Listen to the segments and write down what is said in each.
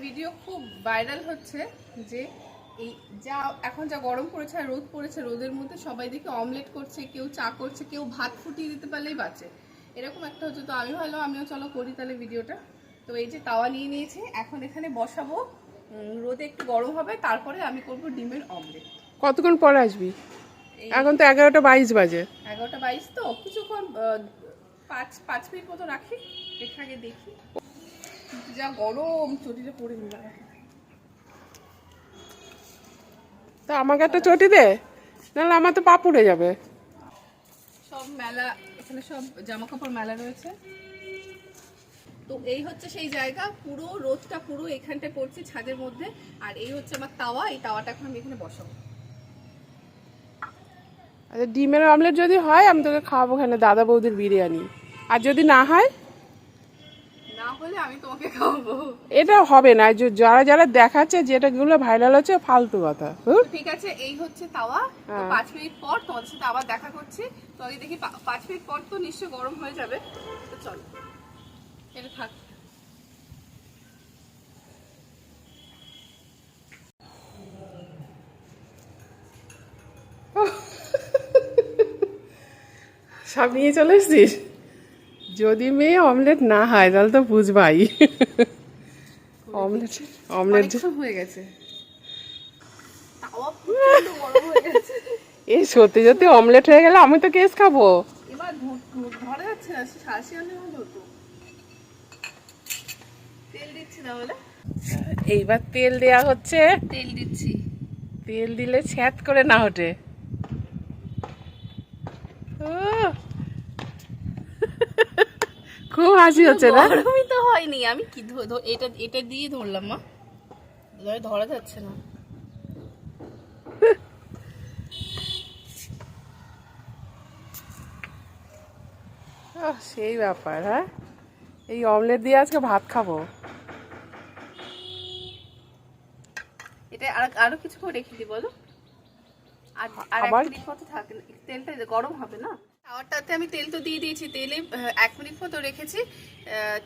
Video খুব viral হচ্ছে যে এই যা এখন যা গরম পড়েছে আর রোদ পড়েছে, রোদের মধ্যে সবাই দেখি অমলেট করছে, কেউ চা করছে, কেউ ভাত ফুটিয়ে দিতে পারলেই বাঁচে, এরকম একটা হচ্ছে। তো আমি ভাবলাম আমিও চলো করি তাহলে ভিডিওটা। তো এই যে তাওয়া নিয়ে নিয়েছি, এখন এখানে বসাবো, রোদে একটু গরম হবে, তারপরে আমি করব ডিমের অমলেট। কতক্ষণ পরে আসবি? এখন তো 11:22 বাজে। 11:22 তো কিছুক্ষণ 5 মিনিট মতো রাখি, রেখে আগে দেখি। যা গরম, চটিটা পরে নিলাম। তো আমাকে একটা চটি দে, নাহলে আমার তো পা পুড়ে যাবে। সব মেলা, এখানে সব জামা কাপড় মেলা রয়েছে। তো এই হচ্ছে সেই জায়গা, পুরো রোদটা পুরো এখানটায় পড়ছে ছাদের মধ্যে। আর এই হচ্ছে আমার তাওয়া, এই তাওয়াটা এখন আমি এখানে বসাবো। আচ্ছা, ডিমের অমলেট যদি হয় আমি তোকে খাওয়াবো এখানে দাদা বৌদির বিরিয়ানি। আর যদি না হয়, না হলে আমি তোমাকে খাওয়াবো। এটা হবে না। যারা যারা দেখাচ্ছে যেটাগুলো ভাইরাল হচ্ছে ফালতু কথা। ঠিক আছে, এই হচ্ছে তাওয়া। 5 মিনিট পর তোমাদের সাথে আবার দেখা করছি। তো আগে দেখি 5 মিনিট পর তো নিশ্চয়ই গরম হয়ে যাবে। তো চলো, এটা থাক। সব নিয়ে চলে এসছিস? যদি মেয়ে অমলেট না হয় তাহলে তো বুঝবাই। অমলেট অমলেট হয়ে গেছে, তাওয়া প্রচন্ড গরম হয়ে গেছে। এই সত্যি সত্যি অমলেট হয়ে গেলে আমি তো কেস খাবো। এবার ধরে যাচ্ছে না, শাঁসি আনলে ভালো হতো। তেল দিচ্ছি না বলে, এইবার তেল দেয়া হচ্ছে। তেল দিচ্ছি। তেল দিলে ছ্যাঁত করে না ওঠে। খুব হাসি হচ্ছে না? গরমই তো হয়নি, আমি কি এটা এটা দিয়ে ধরলাম মা, ধরা যাচ্ছে না। সেই ব্যাপার। হ্যাঁ, এই অমলেট দিয়ে আজকে ভাত খাবো। এটা আরো কিছুক্ষণ রেখে দিই বলো। আর আবার 1 মিনিট মতো থাকে, তেলটা গরম হবে না। তাওয়াটাতে আমি তেল তো দিয়ে দিয়েছি, তেলে 1 মিনিট মতো রেখেছি,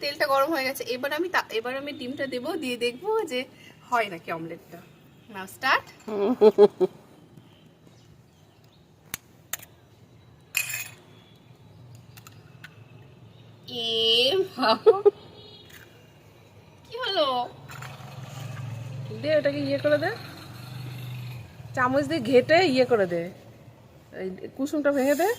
তেলটা গরম হয়ে গেছে। এবার আমি ডিমটা দেবো, দিয়ে দেখবো যে হয় নাকি অমলেটটা। নাও স্টার্ট। কি হলো? দে ওটাকে ইয়ে করে দে, চামচ দিয়ে ঘেটে ইয়ে করে দে, এই কুসুমটা ভেঙে দে।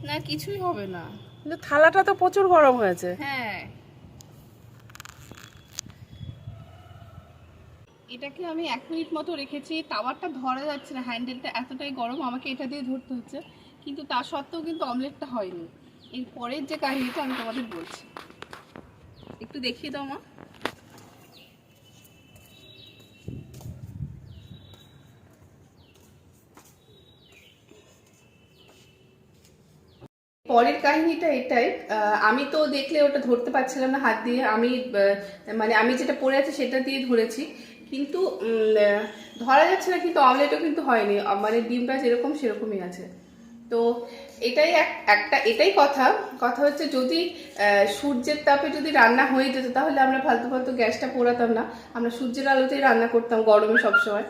না, কিছুই হবে না। কিন্তু থালাটা তো প্রচুর গরম হয়েছে। হ্যাঁ, এটাকে আমি 1 মিনিট মতো রেখেছি। তাওয়ারটা ধরা যাচ্ছে না, হ্যান্ডেলটা এতটাই গরম, আমাকে এটা দিয়ে ধরতে হচ্ছে। কিন্তু তা সত্ত্বেও কিন্তু অমলেটটা হয়নি। এর পরের যে কাহিনীটা আমি তোমাদের বলছি, একটু দেখিয়ে দাও মা। পরের কাহিনীটা এটাই, আমি তো দেখলে ওটা ধরতে পারছিলাম না হাত দিয়ে। মানে আমি যেটা পড়ে আছে সেটা দিয়ে ধরেছি, কিন্তু ধরা যাচ্ছে না। কিন্তু অমলেটও কিন্তু হয়নি, মানে ডিমটা যেরকম সেরকমই আছে। তো এটাই এটাই কথা হচ্ছে, যদি সূর্যের তাপে যদি রান্না হয়ে যেত তাহলে আমরা ফালতু ফালতু গ্যাসটা পোড়াতাম না, আমরা সূর্যের আলোতেই রান্না করতাম গরমে সবসময়।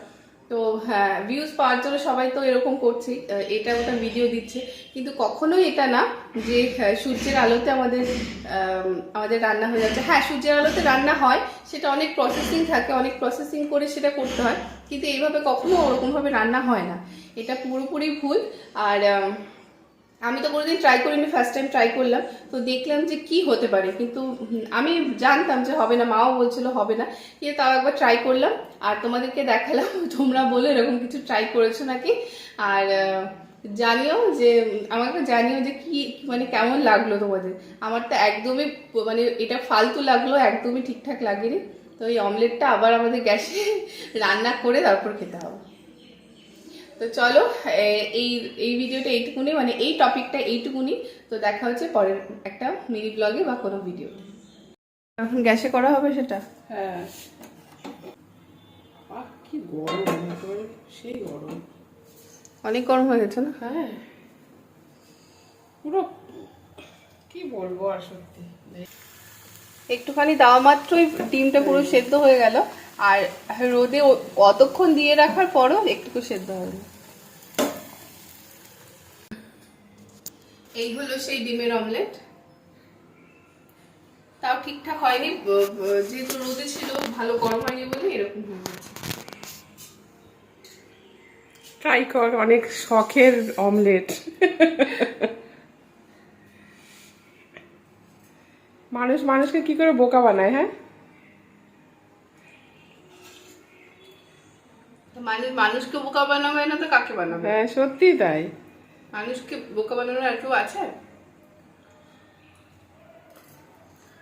তো হ্যাঁ, ভিউজ পাওয়ার জন্য সবাই তো এরকম করছে, এটা ওটা ভিডিও দিচ্ছে, কিন্তু কখনোই এটা না যে সূর্যের আলোতে আমাদের রান্না হয়ে যাচ্ছে। হ্যাঁ, সূর্যের আলোতে রান্না হয়, সেটা অনেক প্রসেসিং থাকে, অনেক প্রসেসিং করে সেটা করতে হয়, কিন্তু এইভাবে কখনো ওরকমভাবে রান্না হয় না। এটা পুরোপুরি ভুল। আর আমি তো কোনোদিন ট্রাই করিনি, ফার্স্ট টাইম ট্রাই করলাম। তো দেখলাম যে কি হতে পারে, কিন্তু আমি জানতাম যে হবে না, মাও বলছিল হবে না, কিন্তু তাও একবার ট্রাই করলাম আর তোমাদেরকে দেখালাম। তোমরা বলে এরকম কিছু ট্রাই করেছো নাকি, আর জানিও যে আমাকে জানিও যে কি মানে কেমন লাগলো তোমাদের। আমার তো একদমই মানে এটা ফালতু লাগলো, একদমই ঠিকঠাক লাগেনি। তো এই অমলেটটা আবার আমাদের গ্যাসে রান্না করে তারপর খেতে হবে। তো চলো, এই এই ভিডিওটা এইটুকুনি, মানে এই টপিকটা এইটুকুনি। তো দেখা হচ্ছে পরের একটা মিনি ব্লগে বা কোনো ভিডিও। এখন গ্যাসে করা হবে সেটা। হ্যাঁ, কি গরম, সেই গরম, অনেক গরম হয়ে গেছে না? হ্যাঁ পুরো, কি বলবো আর সত্যি। একটুখানি দেওয়া মাত্রই ডিমটা পুরো সেদ্ধ হয়ে গেল। আর রোদে অতক্ষণ দিয়ে রাখার পরও একটুকু সেদ্ধ হয়নি। এই হলো সেই ডিমের অমলেট। তাও ঠিকঠাক হয়নি, যেহেতু রোদে ছিল, ভালো গরম হয়নি বলে এরকম হয়ে গেছে। ট্রাই কর, অনেক শখের অমলেট। মানুষ মানুষকে কি করে বোকা বানায়, হ্যাঁ? মানুষকে বোকা বানাবে না তো কাকে বানাবে? হ্যাঁ, সত্যি তাই। মানুষকে বোকা বানানোর আর কেউ আছে?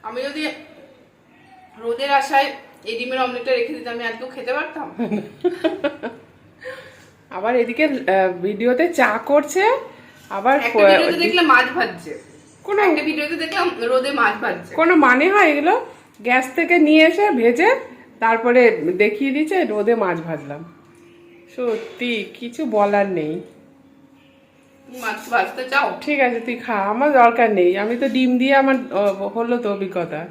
আমি যদি রোদের আশায় এই ডিমের অমলেটটা রেখে দিতাম, আমি আজকেও খেতে পারতাম। আবার এদিকে ভিডিওতে চা করছে, আবার একটা ভিডিওতে দেখলাম মাছ ভাজছে, একটা ভিডিওতে দেখলাম রোদে মাছ ভাজছে। কোনো মানে হয় এগুলো? গ্যাস থেকে নিয়ে এসে ভেজে তারপরে দেখিয়ে দিচ্ছে রোদে মাছ ভাজলাম। সত্যি কিছু বলার নেই। মাছ ভাজতে চাও? ঠিক আছে, তুই খা, আমার দরকার নেই। আমি তো ডিম দিয়ে আমার হলো তো অভিজ্ঞতা।